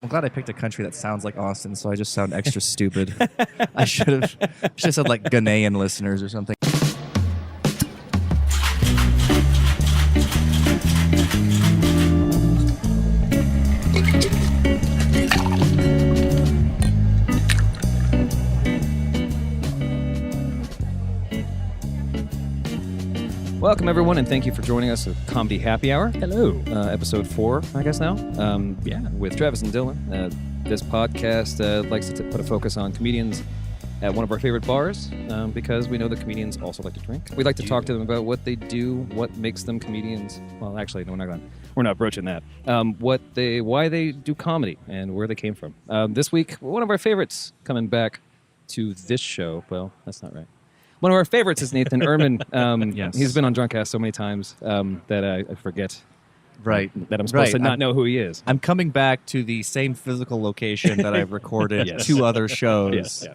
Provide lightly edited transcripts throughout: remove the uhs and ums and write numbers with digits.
I'm glad I picked a country that sounds like Austin, so I just sound extra stupid. I should have said like Ghanaian listeners or something. Welcome, everyone, and thank you for joining us at Comedy Happy Hour. Hello. Episode 4, I guess now. With Travis and Dylan. This podcast likes to put a focus on comedians at one of our favorite bars because we know that comedians also like to drink. We like to talk to them about what they do, what makes them comedians. Well, actually, no, we're not broaching that. Why they do comedy and where they came from. This week, one of our favorites coming back to this show. Well, that's not right. One of our favorites is Nathan Ehrmann. Yes. He's been on Drunkcast so many times that I forget Right. that I'm supposed to not know who he is. I'm coming back to the same physical location that I've recorded Yes. 2 other shows. Yes.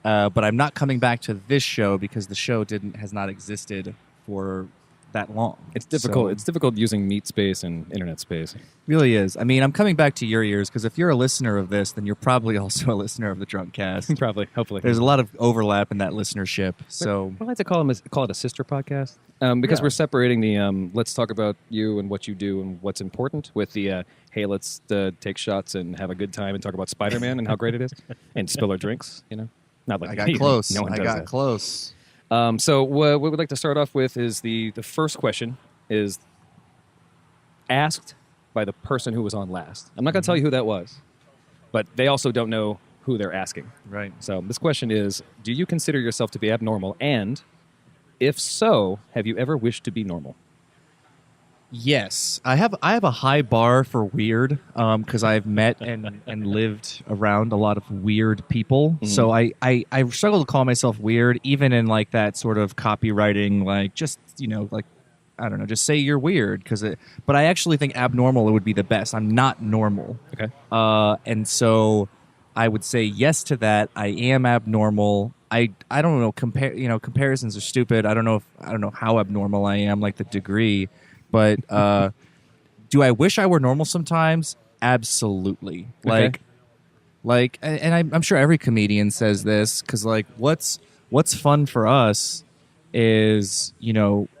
Yeah. But I'm not coming back to this show because the show has not existed for that long. It's difficult. So, It's difficult using meat space and internet space. really is. I mean, I'm coming back to your ears because if you're a listener of this, then you're probably also a listener of the Drunkcast. Probably, hopefully. There's a lot of overlap in that listenership. So I like to call it a sister podcast because we're separating the let's talk about you and what you do and what's important with the hey, let's take shots and have a good time and talk about Spider-Man and how great it is and spill our drinks. You know, not like I got close. No one I does got that. close. So what we'd like to start off with is the first question is asked by the person who was on last. I'm not going to tell you who that was, but they also don't know who they're asking. Right. So this question is, do you consider yourself to be abnormal? And if so, have you ever wished to be normal? Yes, I have a high bar for weird because I've met and lived around a lot of weird people. Mm-hmm. So I struggle to call myself weird, even in like that sort of copywriting, like just like I don't know, just say you're weird But I actually think abnormal would be the best. I'm not normal. Okay. And so I would say yes to that. I am abnormal. I don't know. Comparisons are stupid. I don't know how abnormal I am, like the degree. But do I wish I were normal sometimes? Absolutely. Okay. And I'm sure every comedian says this because like what's fun for us is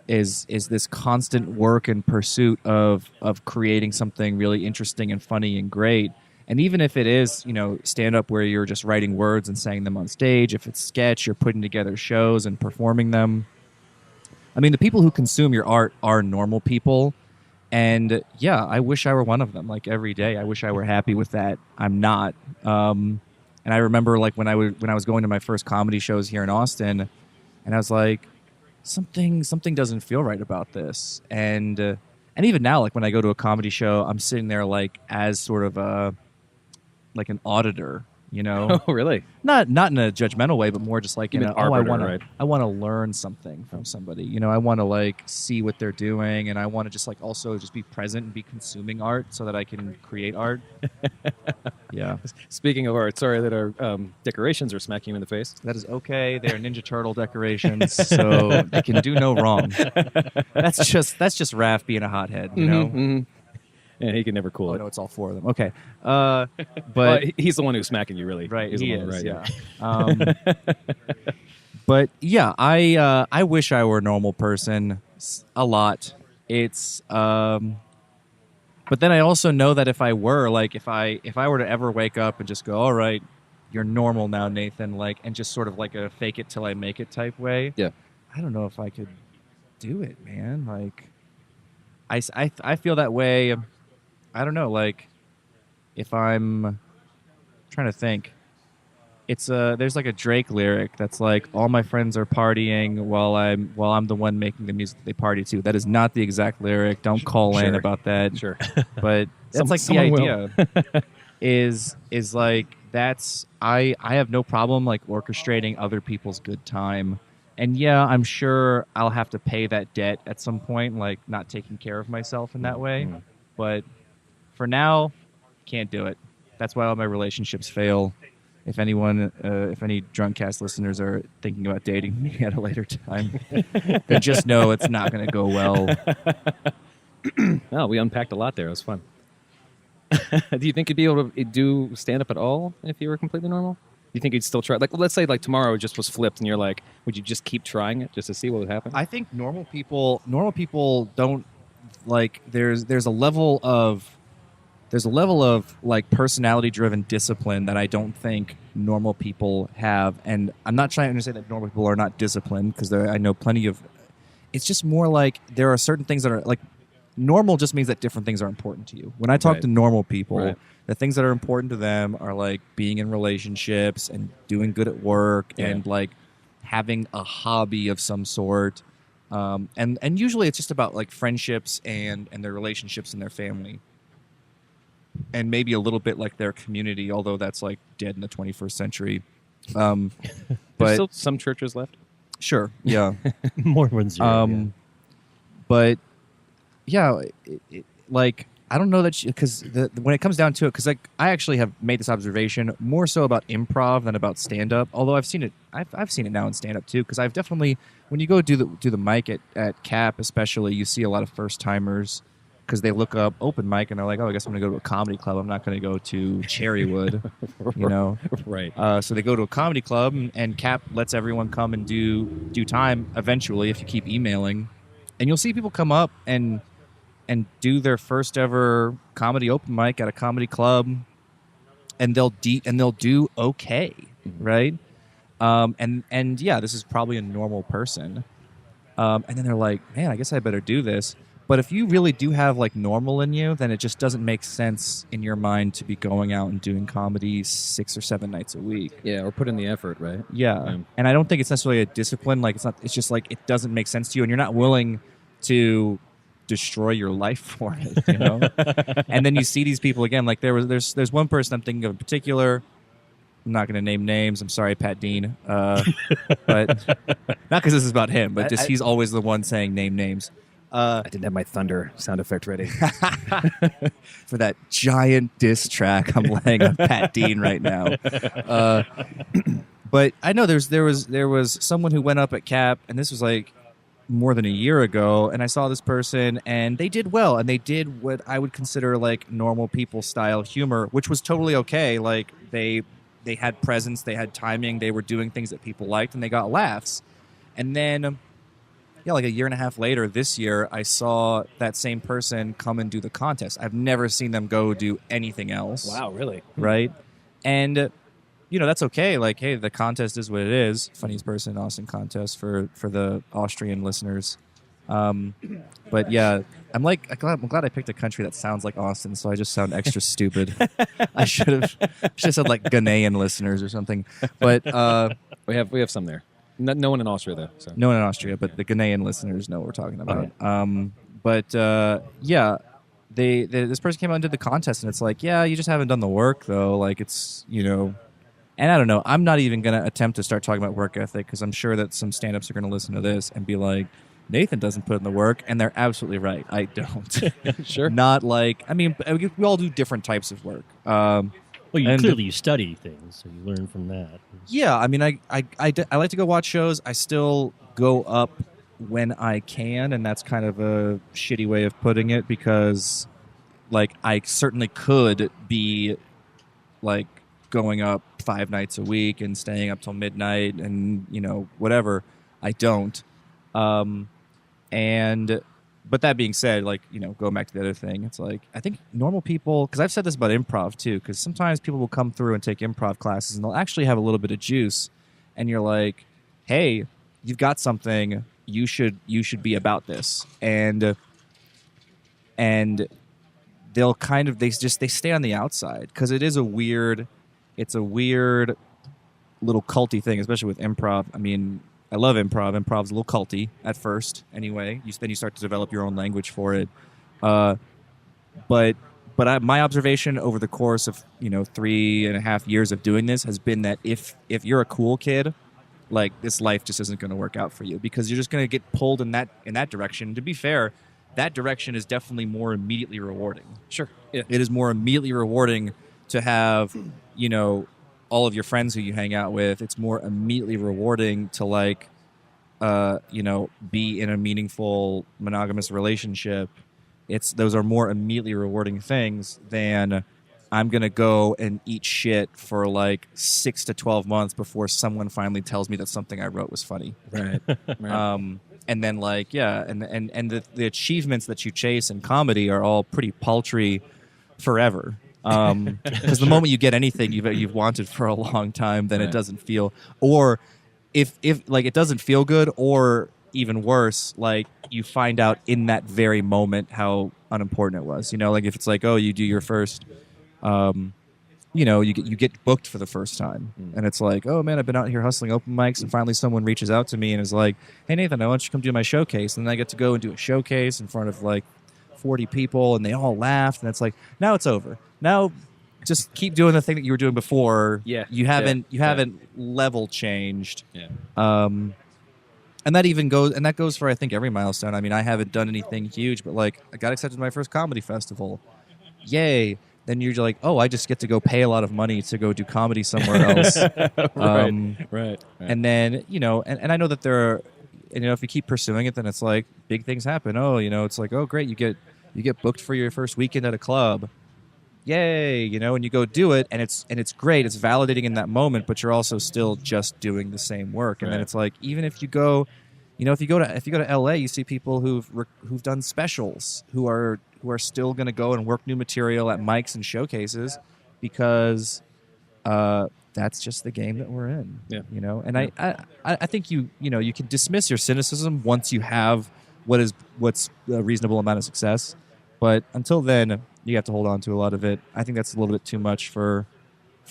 this constant work and pursuit of creating something really interesting and funny and great. And even if it is stand up where you're just writing words and saying them on stage, if it's sketch, you're putting together shows and performing them. I mean, the people who consume your art are normal people, and yeah, I wish I were one of them. Like every day, I wish I were happy with that. I'm not. And I remember like when I was going to my first comedy shows here in Austin, and I was like, something doesn't feel right about this. And even now, like when I go to a comedy show, I'm sitting there like as sort of like an auditor. Oh, really? Not in a judgmental way, but more just like arbiter, I want to learn something from somebody. I want to like see what they're doing, and I want to just like also just be present and be consuming art so that I can create art. Yeah, Speaking of art, sorry that our decorations are smacking you in the face. that is okay. They're Ninja Turtle decorations, so they can do no wrong. That's just Raph being a hothead, Mm-hmm. Yeah, he can never cool Oh it. no, it's all 4 of them. Okay, Well, but he's the one who's smacking you, really. right, He's he the one, is. right, Yeah. But yeah, I wish I were a normal person a lot. It's but then I also know that if I were like if I were to ever wake up and just go, all right, you're normal now, Nathan, like, and just sort of like a fake it till I make it type way. Yeah. I don't know if I could do it, man. Like, I feel that way. I don't know. Like, if I'm trying to think. It's there's like a Drake lyric that's like, all my friends are partying while I'm the one making the music that they party to. That is not the exact lyric. Don't call in Sure. about that. Sure. But that's like the someone will. idea. is like that's I have no problem like orchestrating other people's good time. And yeah, I'm sure I'll have to pay that debt at some point, like not taking care of myself in that way. Mm. But for now, can't do it. That's why all my relationships fail. If any Drunkcast listeners are thinking about dating me at a later time, then just know it's not going to go well. Oh, we unpacked a lot there. It was fun. Do you think you'd be able to do stand-up at all if you were completely normal? Do you think you'd still try? Like, let's say like tomorrow just was flipped, and you're like, would you just keep trying it just to see what would happen? I think normal people don't like. There's a level of like personality driven discipline that I don't think normal people have, and I'm not trying to say that normal people are not disciplined, because I know plenty of. It's just more like there are certain things that are like normal. Just means that different things are important to you. When I talk Right. to normal people, Right. the things that are important to them are like being in relationships and doing good at work Yeah. and like having a hobby of some sort. And usually it's just about like friendships and their relationships and their family. And maybe a little bit like their community, although that's like dead in the 21st century. There's But still some churches left. sure, yeah. Mormons. But yeah, like I don't know that because when it comes down to it, because like I actually have made this observation more so about improv than about stand up. Although I've seen it, I've seen it now in stand up too. Because I've definitely when you go do the mic at Cap, especially, you see a lot of first timers. Because they look up open mic and they're like, oh, I guess I'm going to go to a comedy club. I'm not going to go to Cherrywood, you know? Right. So they go to a comedy club, and Cap lets everyone come and do time eventually if you keep emailing. And you'll see people come up and do their first ever comedy open mic at a comedy club, and they'll do okay, right? And yeah, this is probably a normal person. And then they're like, man, I guess I better do this. But if you really do have like normal in you, then it just doesn't make sense in your mind to be going out and doing comedy 6 or 7 nights a week. Yeah, or put in the effort, right? Yeah. And I don't think it's necessarily a discipline. Like it's just like it doesn't make sense to you, and you're not willing to destroy your life for it, you know? And then you see these people again. Like there's one person I'm thinking of in particular. I'm not going to name names. I'm sorry, Pat Dean. But not because this is about him, but just he's always the one saying name names. I didn't have my thunder sound effect ready. For that giant diss track I'm laying on Pat Dean right now. But I know there was someone who went up at Cap, and this was like more than a year ago, and I saw this person, and they did well, and they did what I would consider like normal people style humor, which was totally okay. Like they had presence, they had timing, they were doing things that people liked, and they got laughs. And then yeah, like a year and a half later this year, I saw that same person come and do the contest. I've never seen them go do anything else. Wow, really? Right? And, you know, that's okay. Like, hey, the contest is what it is. Funniest person in Austin contest for the Austrian listeners. But yeah, I'm glad I picked a country that sounds like Austin, so I just sound extra stupid. I should have said like Ghanaian listeners or something. But We have some there. No one in Austria, though. So. no one in Austria, but the Ghanaian listeners know what we're talking about. Yeah, this person came out and did the contest, and it's like, yeah, you just haven't done the work, though. Like, it's, you know, and I don't know. I'm not even going to attempt to start talking about work ethic, because I'm sure that some stand-ups are going to listen to this and be like, Nathan doesn't put in the work, and they're absolutely right. I don't. Sure. Not like, I mean, we all do different types of work. Well, and- clearly you study things, so you learn from that. Yeah, I mean, I like to go watch shows. I still go up when I can, and that's kind of a shitty way of putting it, because, like, I certainly could be, like, going up 5 nights a week and staying up till midnight and, you know, whatever. I don't. But that being said, like, you know, going back to the other thing, it's like, I think normal people, because I've said this about improv too, because sometimes people will come through and take improv classes and they'll actually have a little bit of juice, and you're like, hey, you've got something, you should be about this. And they'll kind of, they stay on the outside, because it's a weird little culty thing, especially with improv. I mean, I love improv. Improv's a little culty at first, anyway. Then you start to develop your own language for it. But my observation over the course of 3.5 years of doing this has been that if you're a cool kid, like, this life just isn't going to work out for you, because you're just going to get pulled in that direction. To be fair, that direction is definitely more immediately rewarding. Sure. Yeah. It is more immediately rewarding to have, you know, all of your friends who you hang out with. It's more immediately rewarding to, like, be in a meaningful monogamous relationship. those are more immediately rewarding things than I'm gonna go and eat shit for like 6 to 12 months before someone finally tells me that something I wrote was funny. Right. And then like and the achievements that you chase in comedy are all pretty paltry forever. Because the moment you get anything you've wanted for a long time, then it doesn't feel, or if like it doesn't feel good, or even worse, like you find out in that very moment how unimportant it was. Like if it's like, oh, you do your first, you get booked for the first time, and it's like, oh man, I've been out here hustling open mics, and finally someone reaches out to me and is like, hey Nathan, I want you to come do my showcase, and then I get to go and do a showcase in front of like 40 people, and they all laughed, and it's like, now it's over. Now just keep doing the thing that you were doing before. You haven't level changed. And that goes for, I think, every milestone. I mean, I haven't done anything huge, but like I got accepted to my first comedy festival. Yay. Then you're like, oh, I just get to go pay a lot of money to go do comedy somewhere else. Right. And then, and I know that there are, if you keep pursuing it, then it's like big things happen. Oh, it's like, oh, great. You get booked for your first weekend at a club. Yay. And you go do it, and it's great. It's validating in that moment, but you're also still just doing the same work. And then it's like, even if you go, if you go to LA, you see people who've done specials who are still going to go and work new material at mics and showcases, because that's just the game that we're in. And I think you can dismiss your cynicism once you have what's a reasonable amount of success, but until then you have to hold on to a lot of it. I think that's a little bit too much for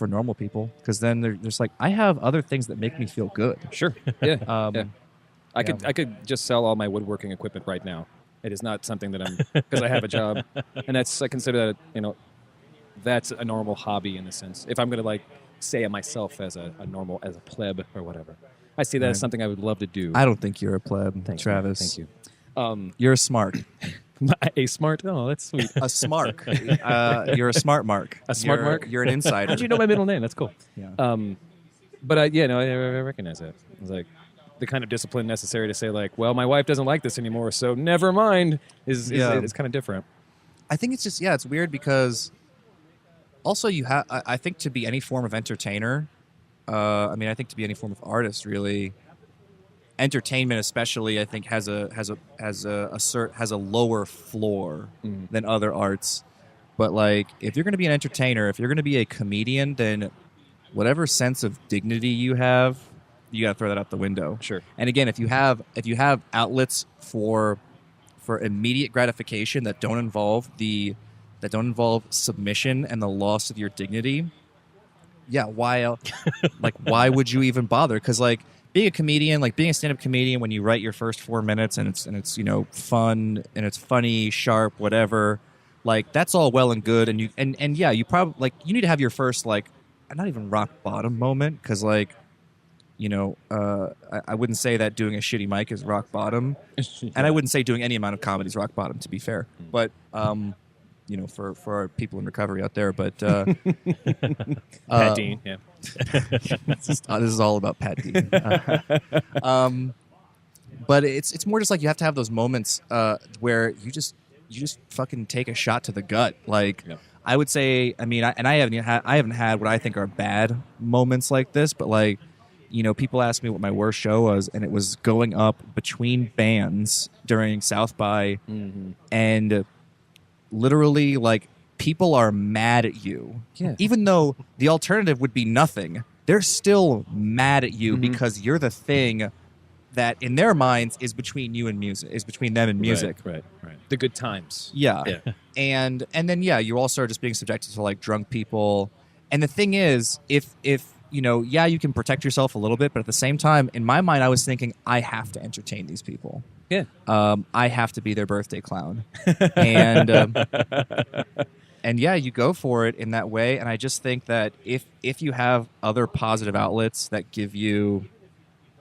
normal people, because then they're just like, I have other things that make me feel good. Sure. I could just sell all my woodworking equipment right now. It is not something that I'm, because I have a job, and I consider that that's a normal hobby in a sense. If I'm going to like say myself as a pleb or whatever, I see that as something I would love to do. I don't think you're a pleb, Travis. Thank you. You're a smart. A smart? Oh, that's sweet. A smart. You're a smart mark. A smart mark? You're an insider. How'd you know my middle name? That's cool. Yeah. But I recognize that. It's like the kind of discipline necessary to say like, well, my wife doesn't like this anymore, so never mind. Is kind of different. I think it's just it's weird, because also you have, I think, to be any form of entertainer. I think to be any form of artist, really, entertainment especially, I think has a lower floor than other arts. But like, if you're going to be an entertainer, if you're going to be a comedian, then whatever sense of dignity you have, you got to throw that out the window. Sure. And again, if you have outlets for immediate gratification that don't involve submission and the loss of your dignity, why would you even bother? Because like, being a comedian, like being a stand-up comedian, when you write your first 4 minutes and it's fun and it's funny, sharp, whatever, like that's all well and good, and you probably like, you need to have your first like, not even rock bottom moment, because like, I wouldn't say that doing a shitty mic is rock bottom, and I wouldn't say doing any amount of comedy is rock bottom, to be fair. But for our people in recovery out there, but Pat Dean, yeah. This is all about Pat Dean. But it's more just like you have to have those moments where you just fucking take a shot to the gut. Like, I would say, I haven't had what I think are bad moments like this, but like, people ask me what my worst show was, and it was going up between bands during South by, and literally, like, people are mad at you. Yeah. Even though the alternative would be nothing, they're still mad at you because you're the thing that, in their minds, is between you and music, is between them and music. Right. The good times. Yeah. And then, you also are just being subjected to, like, drunk people. And the thing is, if you can protect yourself a little bit, but at the same time, in my mind, I was thinking, I have to entertain these people. Yeah. I have to be their birthday clown. And you go for it in that way. And I just think that if you have other positive outlets that give you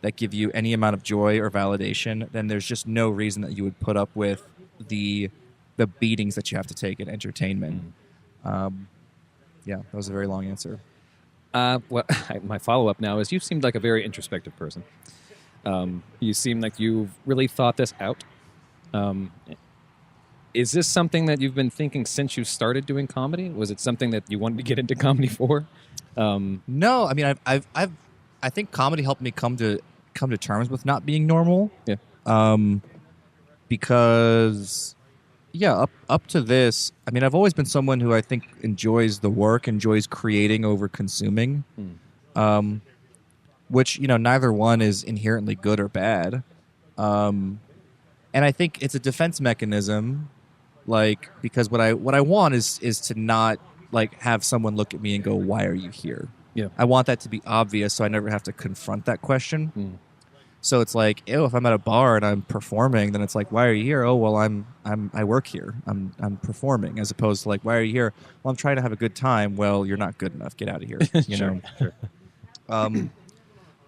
any amount of joy or validation, then there's just no reason that you would put up with the beatings that you have to take in entertainment. That was a very long answer. My follow-up now is, you seemed like a very introspective person. You seem like you've really thought this out. Is this something that you've been thinking since you started doing comedy? Was it something that you wanted to get into comedy for? No, I mean, I think comedy helped me come to terms with not being normal. Yeah. Because up to this, I mean, I've always been someone who I think enjoys the work, enjoys creating over consuming. Which, neither one is inherently good or bad. And I think it's a defense mechanism, like, because what I want is to not like have someone look at me and go, "Why are you here?" Yeah. I want that to be obvious, so I never have to confront that question. So it's like, if I'm at a bar and I'm performing, then it's like, "Why are you here?" "Oh, well, I work here. I'm performing," as opposed to like, "Why are you here?" "Well, I'm trying to have a good time." "Well, you're not good enough. Get out of here." Sure.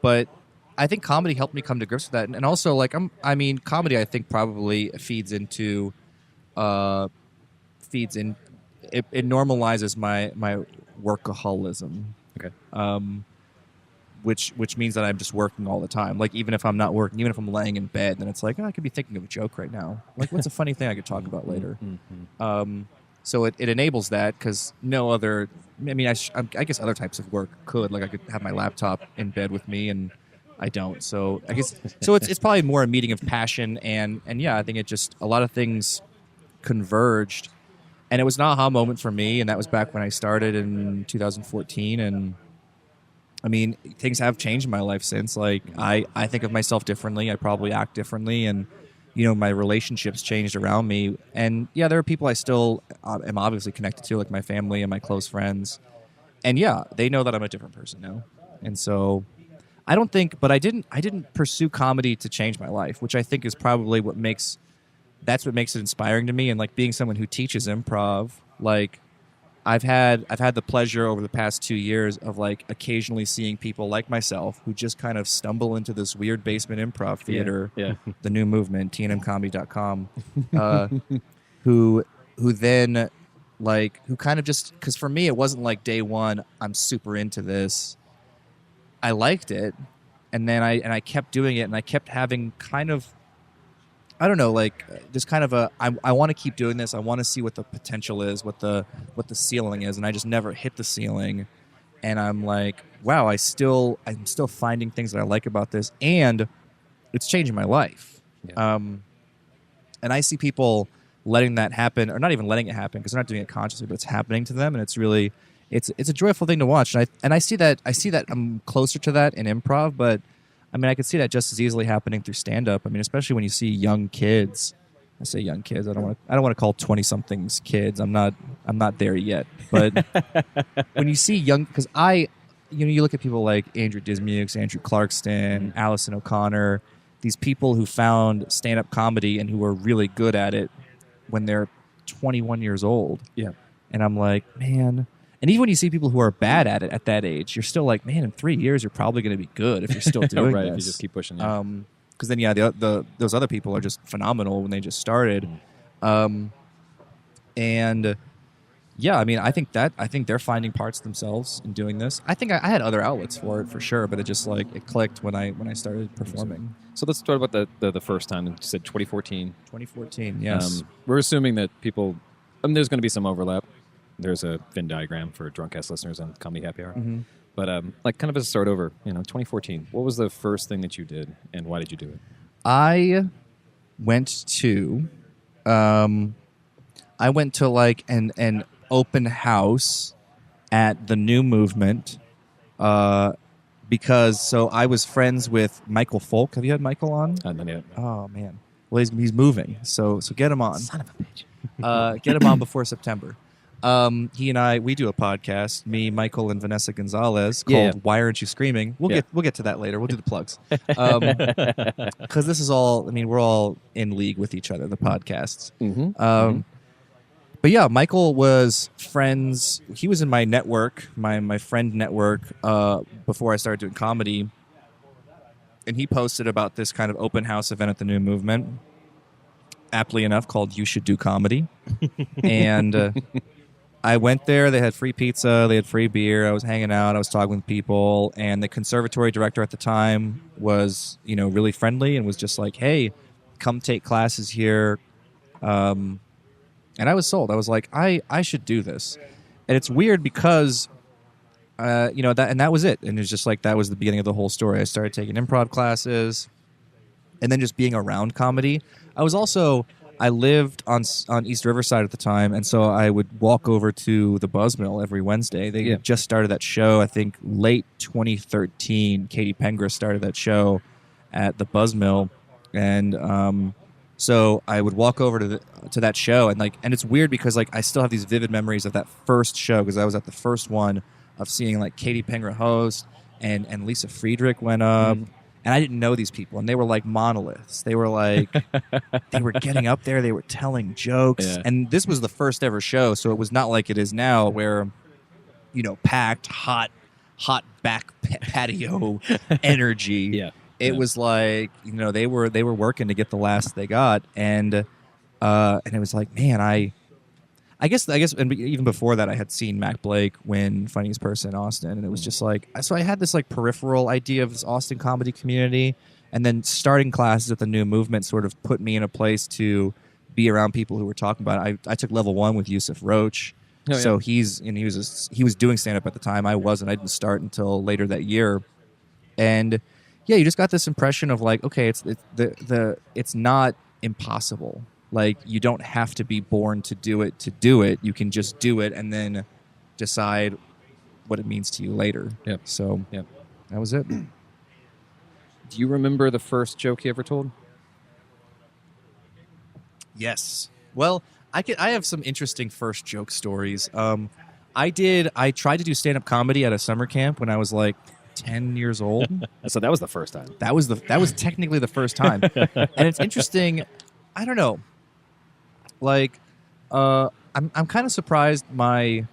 But I think comedy helped me come to grips with that, and also like comedy I think probably feeds in. It normalizes my workaholism. Okay. Which means that I'm just working all the time. Like even if I'm not working, even if I'm laying in bed, then it's like, I could be thinking of a joke right now. Like what's a funny thing I could talk about later. So it enables that because no other. I mean, I guess other types of work could, like I could have my laptop in bed with me, and I don't. So I guess it's probably more a meeting of passion, and yeah, I think it just a lot of things converged, and it was an aha moment for me, and that was back when I started in 2014, and I mean things have changed in my life since. Like I think of myself differently. I probably act differently, and my relationships changed around me. And yeah, there are people I still am obviously connected to, like my family and my close friends. And yeah, they know that I'm a different person now. And so I didn't pursue comedy to change my life, which I think is probably what makes it inspiring to me. And like being someone who teaches improv, like I've had the pleasure over the past 2 years of like occasionally seeing people like myself who just kind of stumble into this weird basement improv theater, the new movement, tnmcomedy.com, who then like who kind of just, because for me it wasn't like day one I'm super into this. I liked it, and then I kept doing it, and I kept having kind of, I don't know, like just kind of I want to keep doing this. I want to see what the potential is, what the ceiling is, and I just never hit the ceiling. And I'm like, wow, I'm still finding things that I like about this, and it's changing my life. Yeah. And I see people letting that happen, or not even letting it happen because they're not doing it consciously, but it's happening to them, and it's really it's a joyful thing to watch. And I see that I'm closer to that in improv, but I mean, I could see that just as easily happening through stand-up. I mean, especially when you see young kids. I say young kids. I don't want to call 20-somethings kids. I'm not there yet. But when you see young, because you look at people like Andrew Dismukes, Andrew Clarkston, Allison O'Connor, these people who found stand-up comedy and who are really good at it when they're 21 years old. Yeah. And I'm like, man. And even when you see people who are bad at it at that age, you're still like, man, in 3 years you're probably going to be good if you're still doing right, this. if you just keep pushing. Because then, those other people are just phenomenal when they just started. And yeah, I mean, I think they're finding parts themselves in doing this. I think I had other outlets for it for sure, but it just like it clicked when I started performing. So let's talk about the first time. You said 2014. 2014, yes. We're assuming that people. There's going to be some overlap. There's a Venn diagram for drunk-ass listeners on Comedy Happy Hour. Mm-hmm. But like kind of as a start over, 2014, what was the first thing that you did, and why did you do it? I went to like an open house at the New Movement because I was friends with Michael Folk. Have you had Michael on? Not yet. Oh, man. Well, he's moving, so get him on. Son of a bitch. Get him on before September. He and I, we do a podcast, me, Michael, and Vanessa Gonzalez, called Why Aren't You Screaming? We'll get to that later. We'll do the plugs. Because this is all, I mean, we're all in league with each other, the podcasts. Mm-hmm. But yeah, Michael was friends. He was in my network, my friend network, before I started doing comedy. And he posted about this kind of open house event at the New Movement, aptly enough called You Should Do Comedy. And I went there. They had free pizza. They had free beer. I was hanging out. I was talking with people. And the conservatory director at the time was, really friendly and was just like, hey, come take classes here. And I was sold. I was like, I should do this. And it's weird because, that was it. And it's just like that was the beginning of the whole story. I started taking improv classes, and then just being around comedy. I lived on East Riverside at the time, and so I would walk over to the Buzzmill every Wednesday. They just started that show, I think, late 2013. Katie Pengris started that show at the Buzzmill, and so I would walk over to that show, and it's weird because I still have these vivid memories of that first show because I was at the first one of seeing Katie Pengris host, and Lisa Friedrich went up. And I didn't know these people, and they were like monoliths. They were they were getting up there, they were telling jokes, and this was the first ever show, so it was not like it is now, where, packed, hot back patio energy. Yeah, it was they were working to get the last they got, and it was like, man, I guess, and even before that, I had seen Mac Blake win Funniest Person in Austin, and it was just so I had this peripheral idea of this Austin comedy community, and then starting classes at the New Movement sort of put me in a place to be around people who were talking about it. I took level 1 with Yusuf Roach, so he was doing stand up at the time. I wasn't. I didn't start until later that year, and you just got this impression of okay, it's not impossible. You don't have to be born to do it. You can just do it and then decide what it means to you later. Yep. So that was it. Do you remember the first joke you ever told? Yes. Well, I have some interesting first joke stories. I tried to do stand-up comedy at a summer camp when I was 10 years old. So that was the first time. That was technically the first time. And it's interesting. I don't know. I'm kind of surprised. I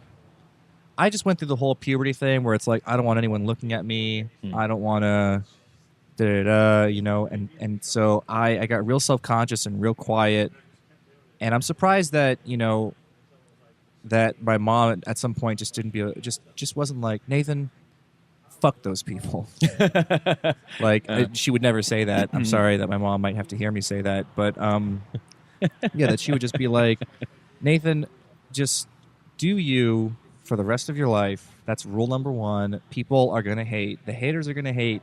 just went through the whole puberty thing where it's I don't want anyone looking at me. I don't want to, and so I got real self-conscious and real quiet. And I'm surprised that that my mom at some point just didn't just wasn't like, Nathan, fuck those people. She would never say that. I'm sorry that my mom might have to hear me say that, but that she would just be like, Nathan, just do you for the rest of your life. That's rule number 1. People are going to hate. The haters are going to hate.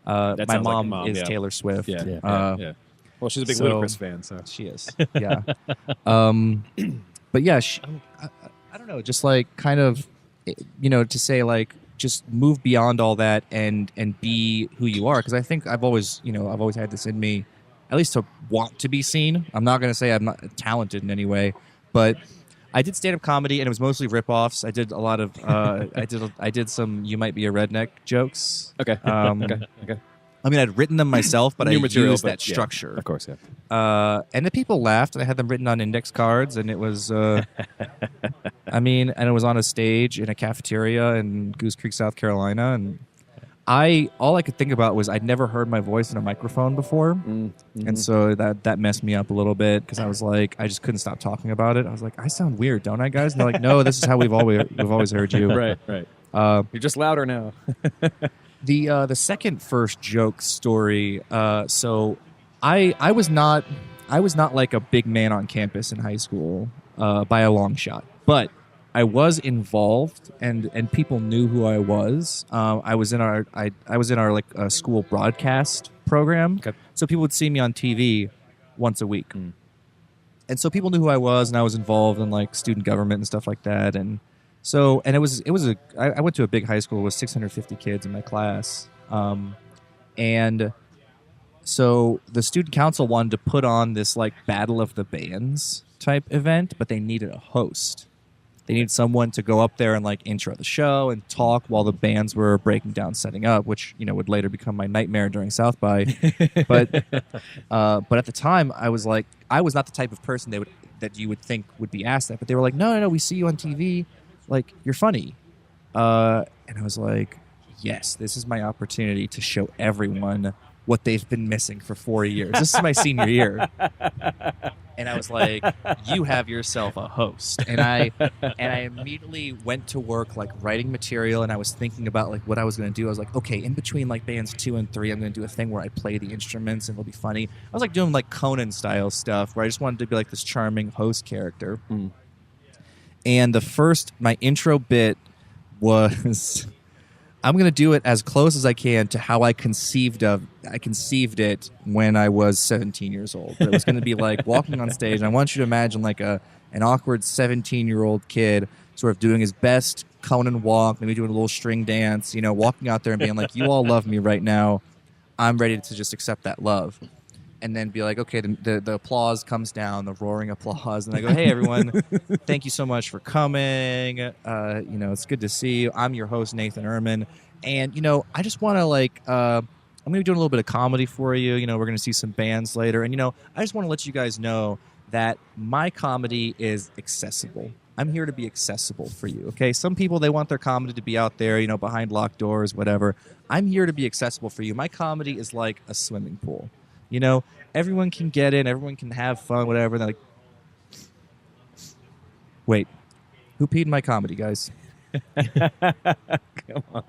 My mom is Taylor Swift. Yeah. Well, she's a big Ludacris fan, so. She is, yeah. But yeah, I don't know, just kind of, to say just move beyond all that and be who you are. Because I think I've always had this in me, at least to want to be seen. I'm not going to say I'm not talented in any way, but I did stand-up comedy, and it was mostly rip-offs. I did a lot of, I did some "you might be a redneck" jokes. Okay. Okay. I mean, I'd written them myself, but I material, used but that structure. Of course, yeah. And the people laughed, and I had them written on index cards, and it was, and it was on a stage in a cafeteria in Goose Creek, South Carolina, and all I could think about was I'd never heard my voice in a microphone before, and so that messed me up a little bit because I was I just couldn't stop talking about it. I was like, I sound weird, don't I, guys? And they're like, no, this is how we've always heard you. Right. You're just louder now. The second first joke story. So I was not like a big man on campus in high school by a long shot, but I was involved, and people knew who I was. I was in our school broadcast program, so people would see me on TV once a week, and so people knew who I was, and I was involved in student government and stuff like that, and so I went to a big high school with 650 kids in my class, and so the student council wanted to put on this Battle of the Bands type event, but they needed a host. They needed someone to go up there and intro the show and talk while the bands were breaking down, setting up, which would later become my nightmare during South by. But at the time, I was not the type of person that you would think would be asked that. But they were like, no, we see you on TV, you're funny, and I was like, yes, this is my opportunity to show everyone what they've been missing for 4 years. This is my senior year. And I was like, you have yourself a host. And I immediately went to work like writing material, and I was thinking about like what I was going to do. I was like, okay, in between like bands 2 and 3, I'm going to do a thing where I play the instruments and it'll be funny. I was like doing like Conan style stuff where I just wanted to be like this charming host character. And my intro bit was I'm going to do it as close as I can to how I conceived it when I was 17 years old. But it was going to be like walking on stage, and I want you to imagine like an awkward 17-year-old kid sort of doing his best Conan walk, maybe doing a little string dance, walking out there and being like, you all love me right now. I'm ready to just accept that love. And then be like, okay, the applause comes down, the roaring applause, and I go, hey everyone, thank you so much for coming. It's good to see you. I'm your host, Nathan Ehrmann, and I just want to I'm going to be doing a little bit of comedy for you. We're going to see some bands later, and I just want to let you guys know that my comedy is accessible. I'm here to be accessible for you. Okay, some people, they want their comedy to be out there, behind locked doors, whatever. I'm here to be accessible for you. My comedy is like a swimming pool. Everyone can get in, everyone can have fun, whatever. And they're like, wait, who peed in my comedy, guys? Come on.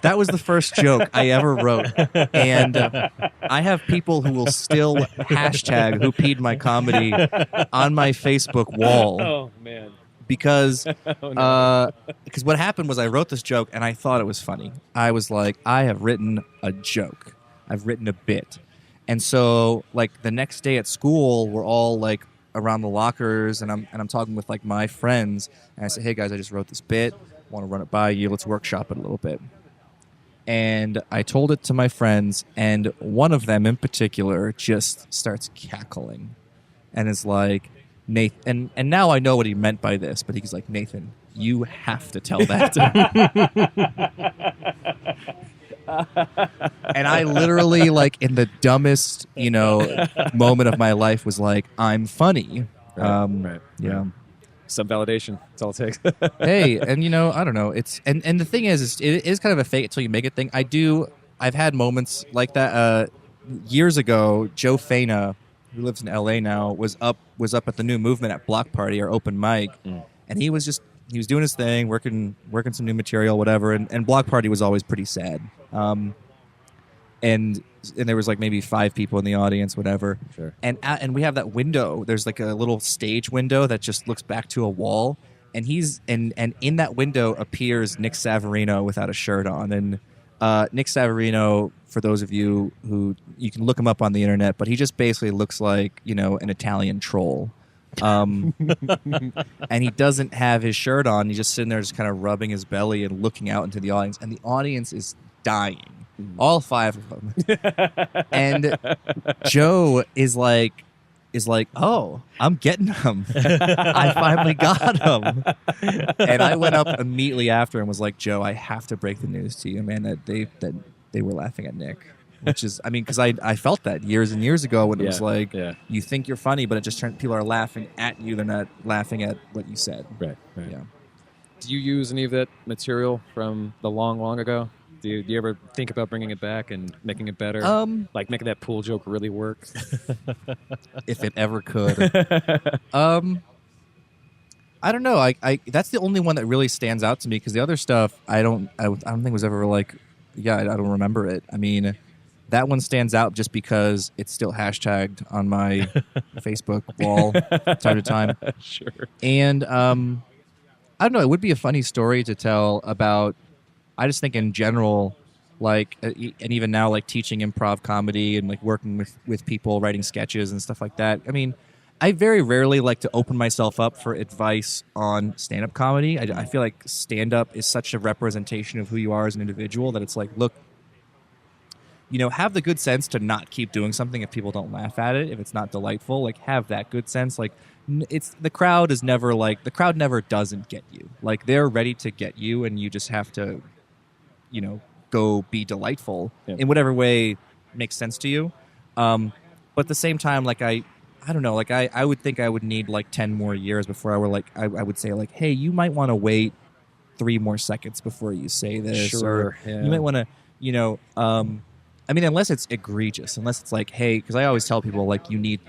That was the first joke I ever wrote. And I have people who will still hashtag who peed my comedy on my Facebook wall. Oh, man. Because what happened was I wrote this joke and I thought it was funny. I was like, I have written a joke. I've written a bit. And so like the next day at school, we're all like around the lockers and I'm talking with like my friends, and I say, hey guys, I just wrote this bit. I want to run it by you. Let's workshop it a little bit. And I told it to my friends, and one of them in particular just starts cackling and is like, Nathan, and now I know what he meant by this, but he's like, Nathan, you have to tell that. And I literally, like, in the dumbest, moment of my life was like, I'm funny. Right. Yeah. Some validation. That's all it takes. Hey, and I don't know. It's and the thing is it is kind of a fake it till you make it thing. I've had moments like that. Years ago, Joe Fana, who lives in LA now, was up at the New Movement at Block Party, our open mic, and he was doing his thing, working some new material, whatever. And Block Party was always pretty sad. And there was like maybe 5 people in the audience, whatever. Sure. And we have that window. There's like a little stage window that just looks back to a wall. And and in that window appears Nick Savarino without a shirt on. And Nick Savarino, for those of you who you can look him up on the internet, but he just basically looks like an Italian troll. And he doesn't have his shirt on. He's just sitting there, just kind of rubbing his belly and looking out into the audience. And the audience is dying. All 5 of them. And Joe is like, oh, I'm getting him. I finally got him. And I went up immediately after and was like, Joe, I have to break the news to you, man, that they were laughing at Nick. Which is, because I felt that years and years ago when it was like, you think you're funny, but it just turns, people are laughing at you. They're not laughing at what you said. Right. Yeah. Do you use any of that material from the long ago? Do you ever think about bringing it back and making it better? Like making that pool joke really work? If it ever could. I don't know. I that's the only one that really stands out to me, because the other stuff I don't think was ever like, I don't remember it. That one stands out just because it's still hashtagged on my Facebook wall time to time. Sure. And I don't know. It would be a funny story to tell about. I just think in general, like, and even now, like teaching improv comedy and like working with people, writing sketches and stuff like that. I very rarely like to open myself up for advice on stand-up comedy. I feel like stand-up is such a representation of who you are as an individual that it's like, look, have the good sense to not keep doing something if people don't laugh at it, if it's not delightful. Like, have that good sense. Like, the crowd never doesn't get you. Like, they're ready to get you, and you just have to, go be delightful in whatever way makes sense to you. But at the same time, like, I don't know, like, I would think I would need like 10 more years before I would say like, hey, you might want to wait 3 more seconds before you say this. Sure. Or you might want to, unless it's egregious, unless it's like, hey, because I always tell people like you need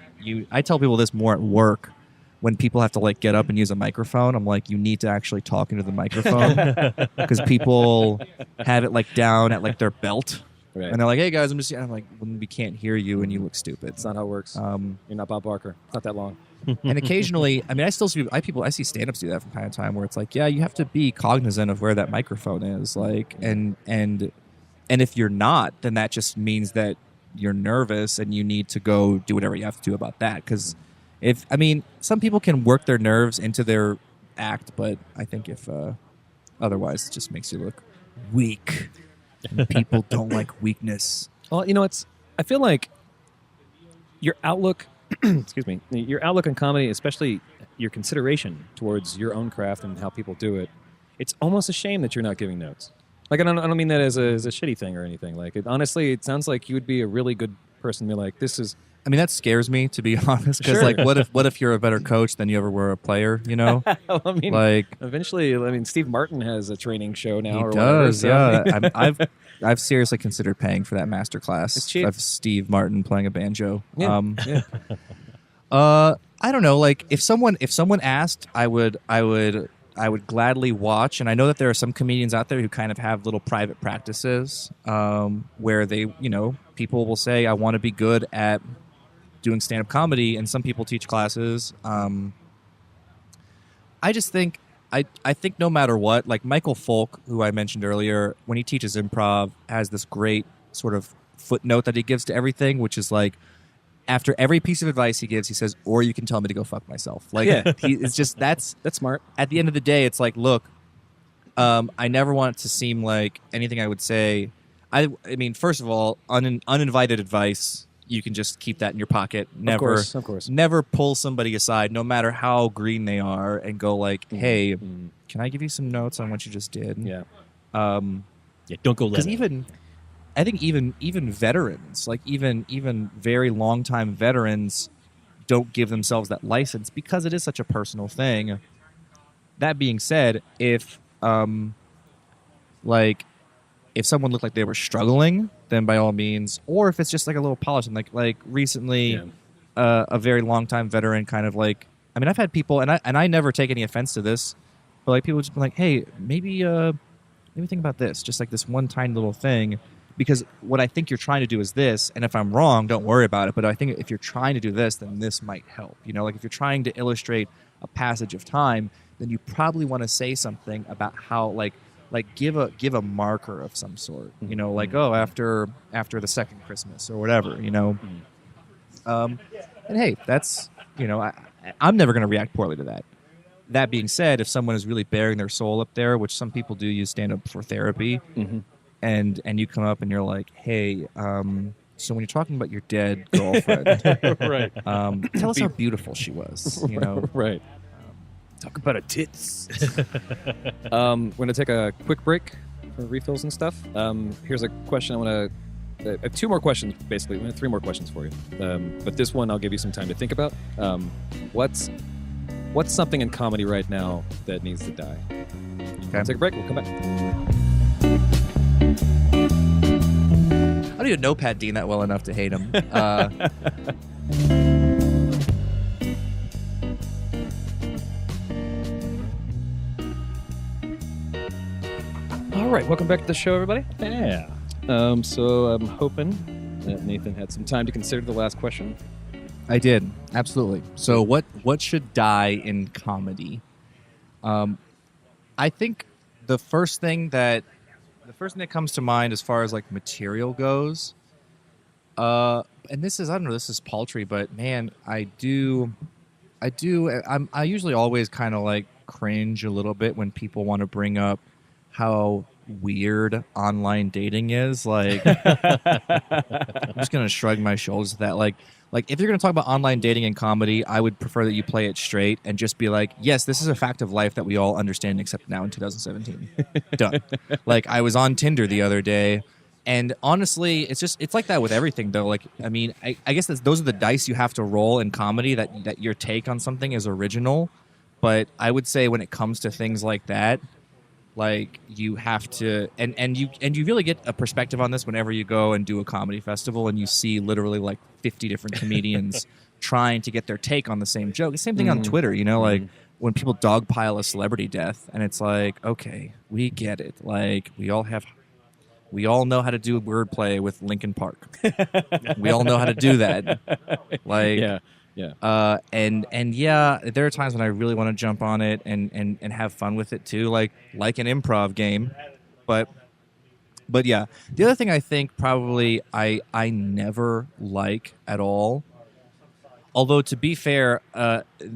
I tell people this more at work. When people have to like get up and use a microphone, I'm like, you need to actually talk into the microphone because people have it like down at like their belt, Right. and they're like, "Hey guys, I'm just," I'm like, well, "We can't hear you, and you look stupid." It's not how it works. You're not Bob Barker. It's not that long. And occasionally, I mean, I still see I see stand-ups do that from time to time, where it's like, yeah, you have to be cognizant of where that microphone is, like, and if you're not, then that just means that you're nervous and you need to go do whatever you have to do about that, because. Some people can work their nerves into their act, but I think if otherwise, it just makes you look weak. And people don't like weakness. Well, I feel like your outlook, excuse me, your outlook on comedy, especially your consideration towards your own craft and how people do it, it's almost a shame that you're not giving notes. Like, I don't mean that as a shitty thing or anything. Like, honestly, it sounds like you would be a really good person to be like, this is... I mean, that scares me, to be honest, because Sure. like, what if you're a better coach than you ever were a player? You know, Well, I mean, like eventually, Steve Martin has a training show now. he or does. whatever, so- Yeah, I've seriously considered paying for that master class It's cheap. of Steve Martin playing a banjo. Yeah. Yeah. I don't know. Like, if someone asked, I would gladly watch. And I know that there are some comedians out there who kind of have little private practices where they, people will say, I want to be good at doing stand-up comedy, and some people teach classes. I just think, I think no matter what, like Michael Folk, who I mentioned earlier, when he teaches improv, has this great sort of footnote that he gives to everything, which is like, after every piece of advice he gives, he says, or you can tell me to go fuck myself. Like, Yeah. it's just, that's smart. At the end of the day, it's like, look, I never want it to seem like anything I would say. I mean, first of all, uninvited advice, you can just keep that in your pocket. Never, Of course. never pull somebody aside, no matter how green they are, and go like, hey, can I give you some notes on what you just did? Yeah. Yeah, don't go let Because it. I think even veterans, like even very long time veterans, don't give themselves that license because it is such a personal thing. That being said, if someone looked like they were struggling, then by all means, or if it's just like a little polish, like recently, Yeah. a very long time veteran kind of like, I mean, I've had people, and I never take any offense to this, but like people just be like, hey, maybe think about this, just like this one tiny little thing. Because what I think you're trying to do is this, and if I'm wrong, don't worry about it. But I think if you're trying to do this, then this might help. Like if you're trying to illustrate a passage of time, then you probably want to say something about how like give a marker of some sort. Like, oh, after the second Christmas or whatever. And hey, that's I'm never going to react poorly to that. That being said, if someone is really bearing their soul up there, which some people do use stand up for therapy. Mm-hmm. And you come up and you're like, hey, so when you're talking about your dead girlfriend, Right. Tell us how beautiful she was. Right. Talk about her tits. We're going to take a quick break for refills and stuff. Here's a question I want to... two more questions, basically. 3 more questions for you. But this one I'll give you some time to think about. What's something in comedy right now that needs to die? Okay. Take a break. We'll come back. I don't even know Pat Dean that well enough to hate him. All right. Welcome back to the show, everybody. Yeah. So I'm hoping that Nathan had some time to consider the last question. I did, absolutely. So what should die in comedy? I think the first thing that comes to mind as far as like material goes, and this is paltry, but man, I usually always kind of like cringe a little bit when people want to bring up how weird online dating is. Like, I'm just gonna shrug my shoulders at that. Like if you're gonna talk about online dating and comedy, I would prefer that you play it straight and just be like, yes, this is a fact of life that we all understand, except now in 2017. Done. Like, I was on Tinder the other day, and honestly, it's like that with everything, though. Like, I mean, I guess those are the dice you have to roll in comedy, that your take on something is original. But I would say when it comes to things like that, like, you have to, and you really get a perspective on this whenever you go and do a comedy festival and you see literally like 50 different comedians trying to get their take on the same joke. The same thing on Twitter, like when people dogpile a celebrity death, and it's like, okay, we get it. Like we all know how to do wordplay with Linkin Park. We all know how to do that. Like, yeah. And yeah, there are times when I really want to jump on it and have fun with it too, like an improv game. But yeah, the other thing I think probably I never like at all. Although to be fair,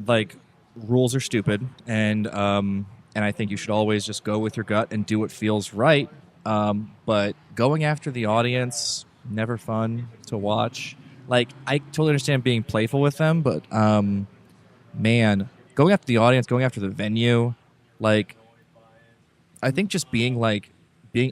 like rules are stupid, and I think you should always just go with your gut and do what feels right. But going after the audience, never fun to watch. Like, I totally understand being playful with them, but man, going after the audience, going after the venue, like, I think just being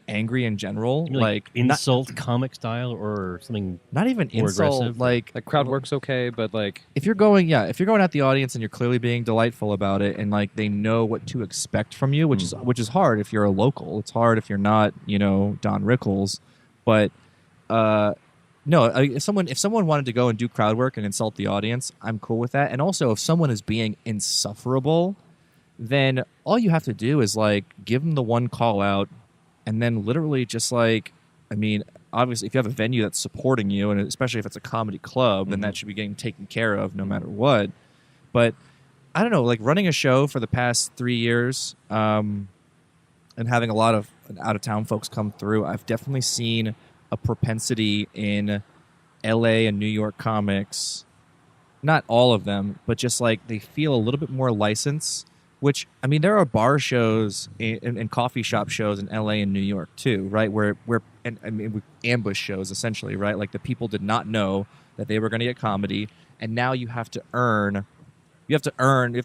angry in general, You mean like insult comic style or something. not even more insult, aggressive? like Crowd work's okay, but like if you're going at the audience and you're clearly being delightful about it, and like they know what to expect from you, which is hard if you're a local. It's hard if you're not, Don Rickles. But no, if someone wanted to go and do crowd work and insult the audience, I'm cool with that. And also, if someone is being insufferable, then all you have to do is like give them the one call out, and then literally just like, I mean, obviously, if you have a venue that's supporting you, and especially if it's a comedy club, then that should be getting taken care of no matter what. But I don't know, like running a show for the past 3 years, and having a lot of out-of-town folks come through, I've definitely seen a propensity in LA and New York comics, not all of them, but just like they feel a little bit more licensed, which, I mean, there are bar shows and coffee shop shows in LA and New York too, right? Where ambush shows essentially, right? Like the people did not know that they were going to get comedy, and now you have to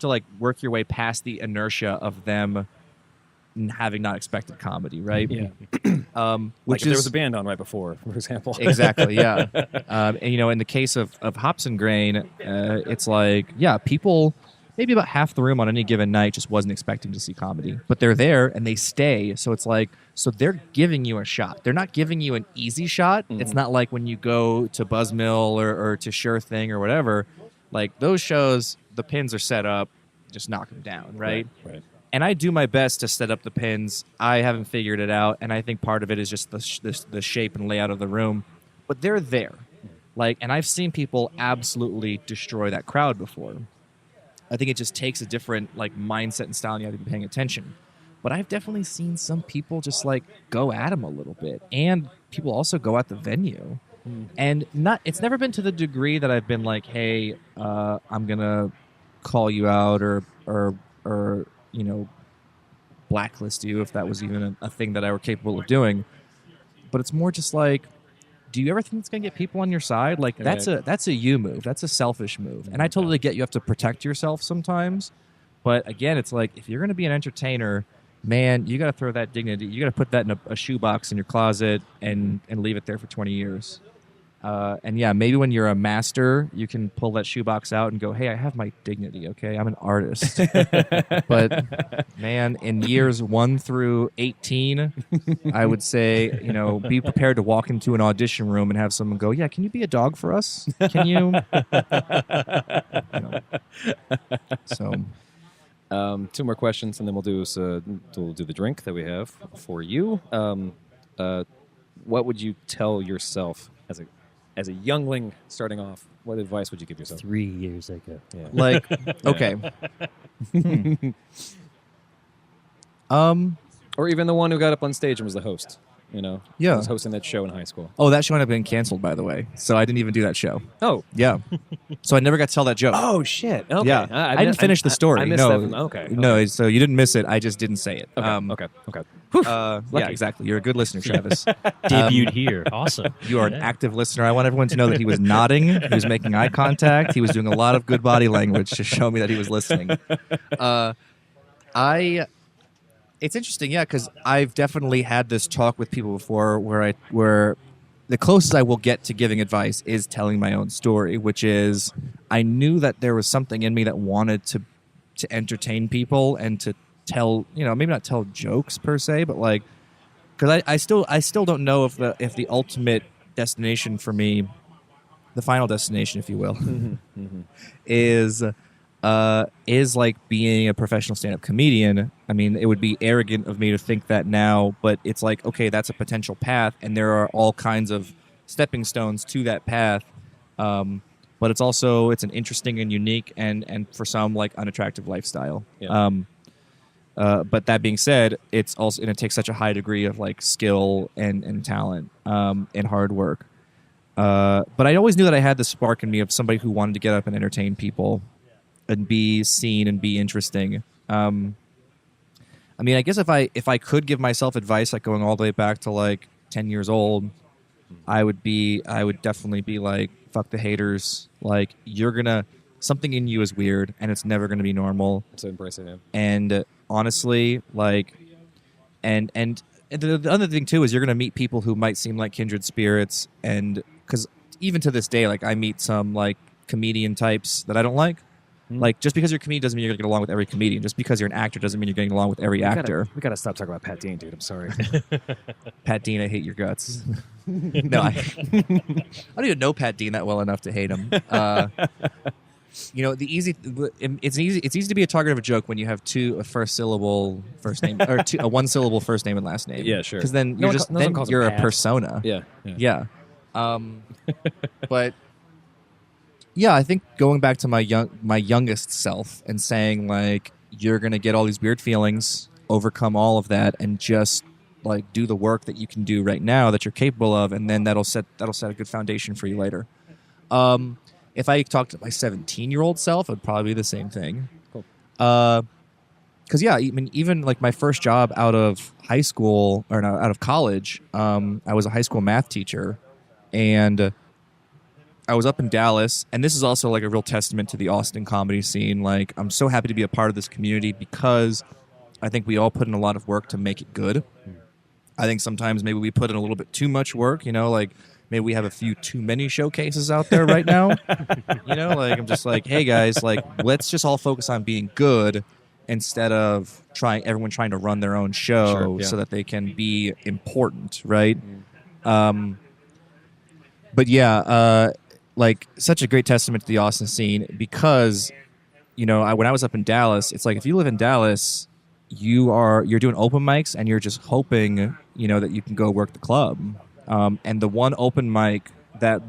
like work your way past the inertia of them having not expected comedy, right? Yeah. Which if there was a band on right before, for example. Exactly, yeah. And in the case of Hops and Grain, it's like, yeah, people, maybe about half the room on any given night just wasn't expecting to see comedy, but they're there and they stay. So it's like, so they're giving you a shot. They're not giving you an easy shot. It's not like when you go to Buzzmill or to Sure Thing or whatever. Like those shows, the pins are set up, just knock them down, right? Right. And I do my best to set up the pins. I haven't figured it out, and I think part of it is just the shape and layout of the room. But they're there, and I've seen people absolutely destroy that crowd before. I think it just takes a different mindset and style, and you have to be paying attention. But I've definitely seen some people just go at them a little bit, and people also go at the venue. And it's never been to the degree that I've been like, hey, I'm gonna call you out or blacklist you, if that was even a thing that I were capable of doing. But it's more just like, do you ever think it's going to get people on your side? Like, that's a you move. That's a selfish move. And I totally get you have to protect yourself sometimes. But again, it's like, if you're going to be an entertainer, man, you got to throw that dignity. You got to put that in a shoebox in your closet and leave it there for 20 years. And yeah, maybe when you're a master, you can pull that shoebox out and go, hey, I have my dignity, okay? I'm an artist. But, man, in years 1 through 18, I would say, be prepared to walk into an audition room and have someone go, yeah, can you be a dog for us? Can you? So... 2 more questions, and then we'll do the drink that we have for you. What would you tell yourself as a youngling starting off? What advice would you give yourself? 3 years ago. Yeah. Okay. Or even the one who got up on stage and was the host. Yeah. Was hosting that show in high school. Oh, that show ended up being canceled, by the way. So I didn't even do that show. Oh. Yeah. So I never got to tell that joke. Oh, shit. Okay. Yeah. I didn't finish the story. I missed no. that. Okay. No, so you didn't miss it. I just didn't say it. Okay. Yeah, exactly. You're a good listener, Travis. Debuted here. Awesome. You are an active listener. I want everyone to know that he was nodding. He was making eye contact. He was doing a lot of good body language to show me that he was listening. It's interesting, yeah, because I've definitely had this talk with people before where the closest I will get to giving advice is telling my own story, which is I knew that there was something in me that wanted to entertain people and to tell, maybe not tell jokes per se, but because I still don't know if the ultimate destination for me the final destination, if you will, is like being a professional stand-up comedian. I mean, it would be arrogant of me to think that now, but it's like, okay, that's a potential path, and there are all kinds of stepping stones to that path. But it's an interesting and unique and for some like unattractive lifestyle. Yeah. But that being said, it's also and it takes such a high degree of like skill and talent and hard work. But I always knew that I had the spark in me of somebody who wanted to get up and entertain people and be seen and be interesting. I mean, I guess if I could give myself advice, like going all the way back to like 10 years old, I would definitely be like, fuck the haters. Like, something in you is weird and it's never going to be normal. So embrace it, yeah. And honestly, like, and the other thing too is you're going to meet people who might seem like kindred spirits. And because even to this day, like I meet some like comedian types that I don't like. Like, just because you're a comedian doesn't mean you're going to get along with every comedian. Just because you're an actor doesn't mean you're getting along with every actor. We gotta stop talking about Pat Dean, dude. I'm sorry. Pat Dean, I hate your guts. No, I don't even know Pat Dean that well enough to hate him. You know, it's easy to be a target of a joke when you have a first syllable first name or a one syllable first name and last name. Yeah, sure. Because then you're a persona. Yeah. But yeah, I think going back to my youngest self and saying like you're gonna get all these weird feelings, overcome all of that, and just like do the work that you can do right now that you're capable of, and then that'll set a good foundation for you later. If I talked to my 17-year-old self, it'd probably be the same thing. Cool. Because yeah, even like my first job out of high school or no, out of college, I was a high school math teacher, and I was up in Dallas, and this is also like a real testament to the Austin comedy scene. Like, I'm so happy to be a part of this community because I think we all put in a lot of work to make it good. I think sometimes maybe we put in a little bit too much work, you know, like maybe we have a few too many showcases out there right now. You know, like I'm just like, hey guys, like let's just all focus on being good instead of everyone trying to run their own show so that they can be important, right? But yeah, like such a great testament to the Austin scene because, you know, when I was up in Dallas, it's like if you live in Dallas, you're doing open mics and you're just hoping, you know, that you can go work the club. And the one open mic that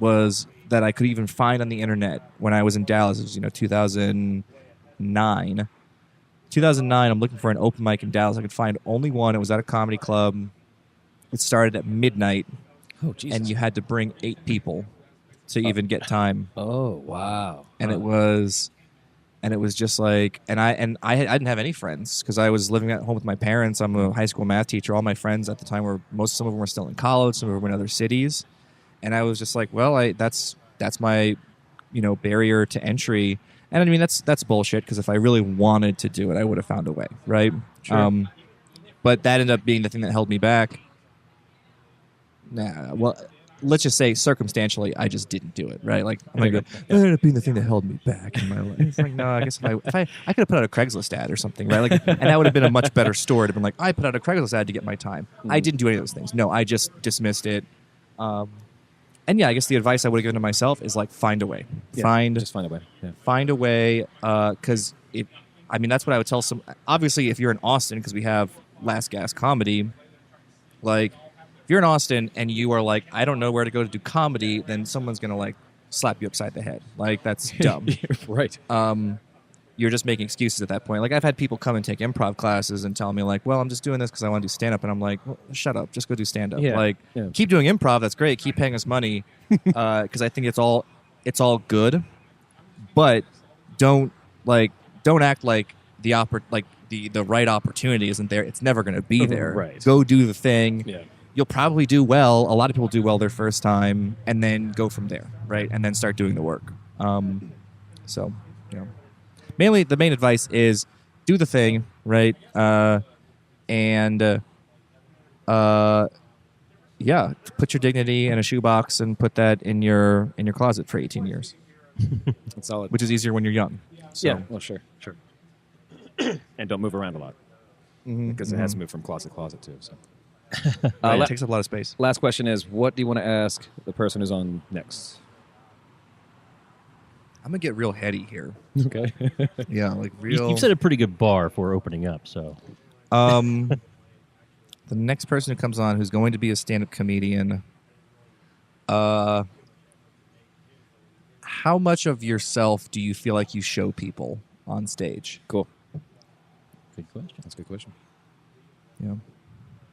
I could even find on the internet when I was in Dallas, it was, you know, 2009. 2009, I'm looking for an open mic in Dallas. I could find only one. It was at a comedy club. It started at midnight. Oh, Jesus. And you had to bring 8 people to even get time. Oh, wow. And it was just like, I didn't have any friends because I was living at home with my parents. I'm a high school math teacher. All my friends at the time some of them were still in college, some of them were in other cities, and I was just like, well, that's my, you know, barrier to entry. And I mean that's bullshit because if I really wanted to do it, I would have found a way, right? Sure. But that ended up being the thing that held me back. Well, let's just say circumstantially, I just didn't do it, right? Like, I'm going to go, that ended up being the thing that held me back in my life. It's like, no, I guess if I could have put out a Craigslist ad or something, right? Like, and that would have been a much better story to have been like, I put out a Craigslist ad to get my time. I didn't do any of those things. No, I just dismissed it. And yeah, I guess the advice I would have given to myself is like, find a way. Just find a way. Yeah. Find a way, because that's what I would tell obviously, if you're in Austin, because we have Last Gas Comedy, like, if you're in Austin and you are like, I don't know where to go to do comedy, then someone's going to like slap you upside the head. Like, that's dumb. Right. You're just making excuses at that point. Like, I've had people come and take improv classes and tell me like, well, I'm just doing this because I want to do stand-up. And I'm like, well, shut up. Just go do stand-up. Yeah. Keep doing improv. That's great. Keep paying us money. Because I think it's all good. But don't act like the right opportunity isn't there. It's never going to be there. Right. Go do the thing. Yeah. You'll probably do well. A lot of people do well their first time, and then go from there, right? And then start doing the work. So, you know, mainly the main advice is do the thing, right? Yeah, put your dignity in a shoebox and put that in your closet for 18 years. That's solid. Which is easier when you're young. So. Yeah. Well, sure. And don't move around a lot because it has to move from closet to closet too. So. It takes up a lot of space. Last question is, what do you want to ask the person who's on next? I'm gonna get real heady here. Okay. Yeah, like real. You've set a pretty good bar for opening up. So The next person who comes on who's going to be a stand-up comedian. How much of yourself do you feel like you show people on stage? Cool. good question. That's a good question. Yeah,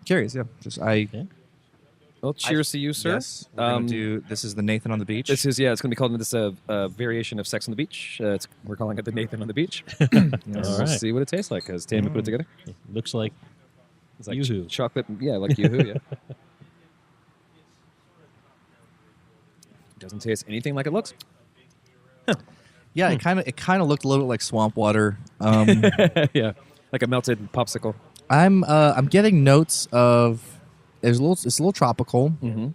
curious. Yeah, just Yeah. Well, cheers to you, sir. Yes, we're gonna do. This is the Nathan on the beach. This is it's going to be called this variation of Sex on the Beach. We're calling it the Nathan on the Beach. Yes. All We'll right. see what it tastes like because Tammy put it together. It looks like It's like Yoo-hoo. chocolate. Yeah, like Yoo-hoo, yeah. Doesn't taste anything like it looks. Yeah, it kind of looked a little bit like swamp water. Yeah, like a melted popsicle. I'm getting notes of it's a little tropical. Mm-hmm.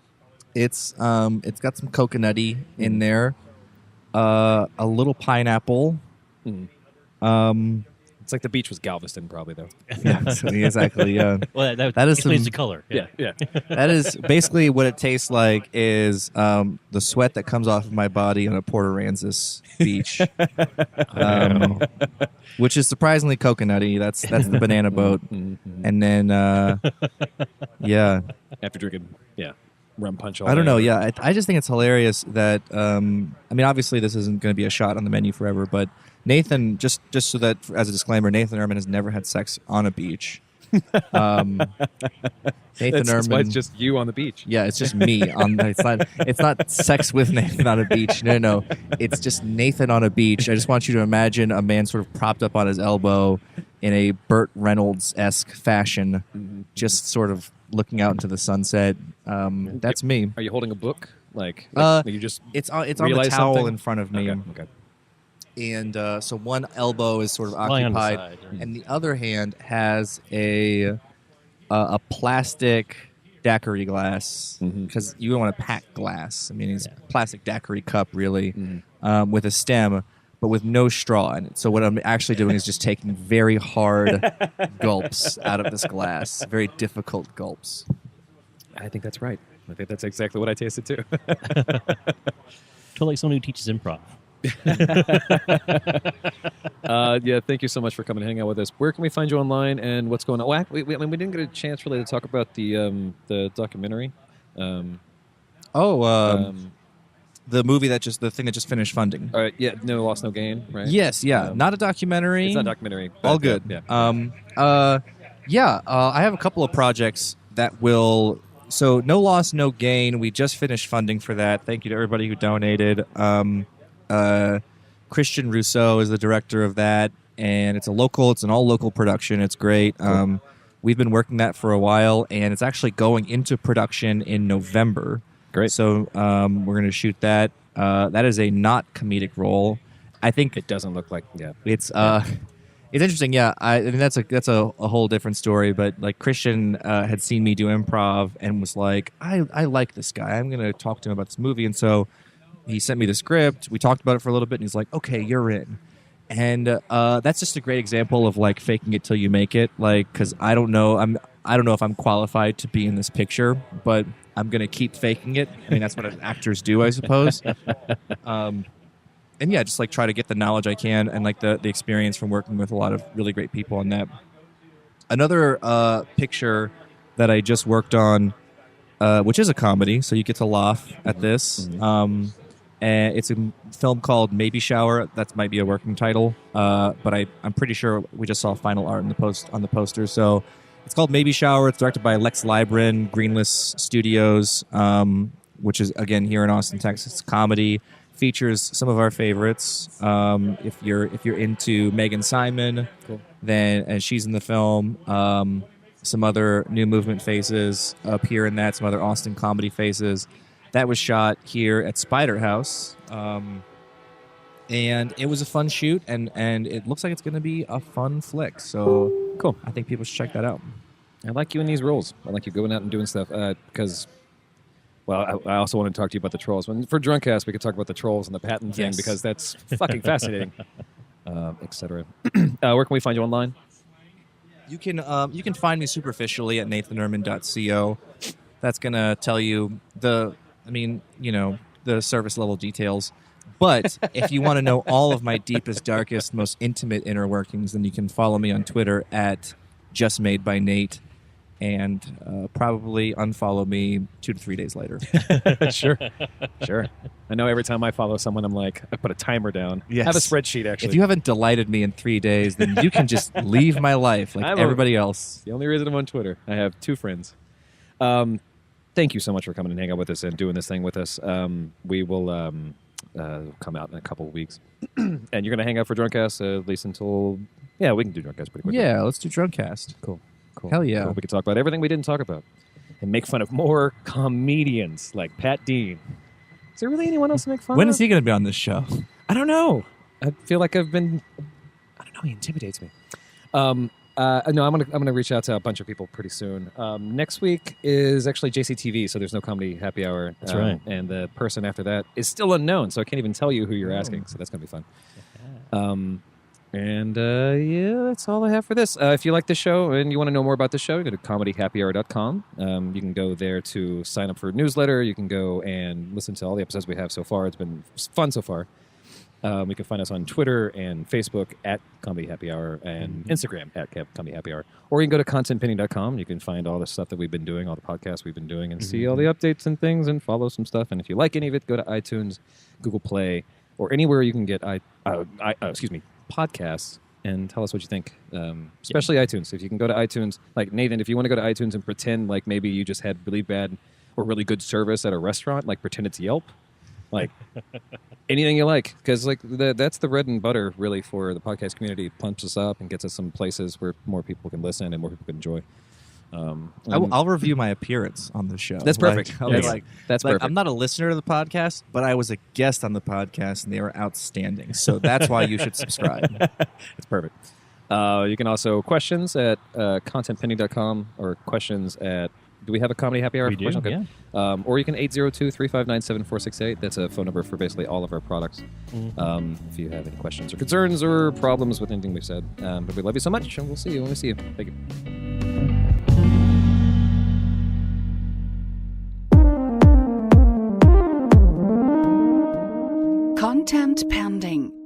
It's got some coconutty in there, a little pineapple. It's like the beach was Galveston, probably though. Yeah, exactly. Yeah, well, that is explains some- the color. Yeah. that is basically what it tastes like. Is the sweat that comes off of my body on a Port Aransas beach, which is surprisingly coconutty. That's the banana boat, and then yeah. After drinking, rum punch. All I don't night. know. Yeah, I just think it's hilarious that I mean, obviously this isn't going to be a shot on the menu forever, but Nathan, just so that as a disclaimer, Nathan Ehrmann has never had sex on a beach. Nathan That's why Ehrmann. it's just you on the beach. Yeah, it's just me on. It's not sex with Nathan on a beach. No, it's just Nathan on a beach. I just want you to imagine a man sort of propped up on his elbow in a Burt Reynolds-esque fashion, just sort of looking out into the sunset. That's me. Are you holding a book? Like you just It's on the realize towel something? in front of me. Okay. And so one elbow is sort of Lying on the occupied, side, right. and the other hand has a plastic daiquiri glass because you don't want to pack glass. I mean, it's a plastic daiquiri cup, really, with a stem, but with no straw in it. So what I'm actually doing is just taking very hard gulps out of this glass, very difficult gulps. I think that's right. I think that's exactly what I tasted too. Feel like someone who teaches improv. Thank you so much for coming and hanging out with us. Where can we find you online and what's going on? Well, we didn't get a chance really to talk about the documentary. The movie the thing that just finished funding. All right, No Loss, No Gain, right? Yes, yeah, not a documentary. It's not a documentary. but, All good. Yeah. I have a couple of projects that will. So, No Loss, No Gain. We just finished funding for that. Thank you to everybody who donated. Christian Rousseau is the director of that, and it's an all local production. It's great. Cool. We've been working that for a while, and it's actually going into production in November. Great. So we're going to shoot that. That is a not comedic role. I think It doesn't look like it's interesting. Yeah, I mean that's a whole different story. But like Christian had seen me do improv and was like, I like this guy. I'm going to talk to him about this movie. And so he sent me the script. We talked about it for a little bit, and he's like, okay, you're in. And that's just a great example of like faking it till you make it. Like, because I don't know if I'm qualified to be in this picture, but I'm going to keep faking it. I mean, that's what actors do, I suppose. And yeah, just like try to get the knowledge I can and like the experience from working with a lot of really great people on that. Another picture that I just worked on, which is a comedy, so you get to laugh at this. And it's a film called Maybe Shower. That might be a working title, but I'm pretty sure we just saw final art on the poster. So it's called Maybe Shower. It's directed by Lex Libran, Greenless Studios, which is again here in Austin, Texas. It's comedy. Features some of our favorites. If you're into Megan Simon, Cool. then and she's in the film. Some other New Movement faces up here in that. Some other Austin comedy faces. That was shot here at Spider House, and it was a fun shoot, and it looks like it's going to be a fun flick. So Cool. I think people should check that out. I like you in these roles. I like you going out and doing stuff because, well, I also want to talk to you about the trolls. For Drunkcast, we could talk about the trolls and the patent thing Yes. because that's fucking fascinating, etc. Where can we find you online? You can find me superficially at nathanehrmann.co. That's going to tell you the service level details. But if you want to know all of my deepest, darkest, most intimate inner workings, then you can follow me on Twitter at justmadebynate, and probably unfollow me 2 to 3 days later. Sure. I know every time I follow someone, I'm like, I put a timer down. Yes. I have a spreadsheet, actually. If you haven't delighted me in 3 days, then you can just leave my life like everybody else. The only reason I'm on Twitter. I have 2 friends. Thank you so much for coming and hanging out with us and doing this thing with us. We will come out in a couple of weeks. And you're going to hang out for Drunkcast at least until... Yeah, we can do Drunkcast pretty quickly. Yeah, let's do Drunkcast. Cool. Hell yeah. Cool. We can talk about everything we didn't talk about and make fun of more comedians like Pat Dean. Is there really anyone else to make fun of? When is he going to be on this show? I don't know. I feel like I've been... I don't know. He intimidates me. No, I'm gonna reach out to a bunch of people pretty soon. Next week is actually JCTV, so there's no comedy happy hour. That's right. And the person after that is still unknown, so I can't even tell you who you're asking. So that's gonna be fun. Yeah, that's all I have for this. If you like this show and you want to know more about the show, go to comedyhappyhour.com. You can go there to sign up for a newsletter. You can go and listen to all the episodes we have so far. It's been fun so far. You can find us on Twitter and Facebook at Comedy Happy Hour and Instagram at Comedy Happy Hour. Or you can go to contentpenny.com. You can find all the stuff that we've been doing, all the podcasts we've been doing, and see all the updates and things and follow some stuff. And if you like any of it, go to iTunes, Google Play, or anywhere you can get podcasts and tell us what you think. Especially iTunes. If you can go to iTunes, like Nathan, if you want to go to iTunes and pretend like maybe you just had really bad or really good service at a restaurant, like pretend it's Yelp. Like anything you like, because like that's the bread and butter really for the podcast community. It pumps us up and gets us some places where more people can listen and more people can enjoy. I'll review my appearance on the show. That's perfect. I'll be like, that's perfect. I'm not a listener to the podcast, but I was a guest on the podcast, and they were outstanding. So that's why you should subscribe. It's perfect. You can also questions at contentpenny.com or questions at... Do we have a Comedy Happy Hour? We do, okay. yeah. Or you can 802-359-7468. That's a phone number for basically all of our products. If you have any questions or concerns or problems with anything we've said. But we love you so much, and we'll see you when we see you. Thank you. Content pending.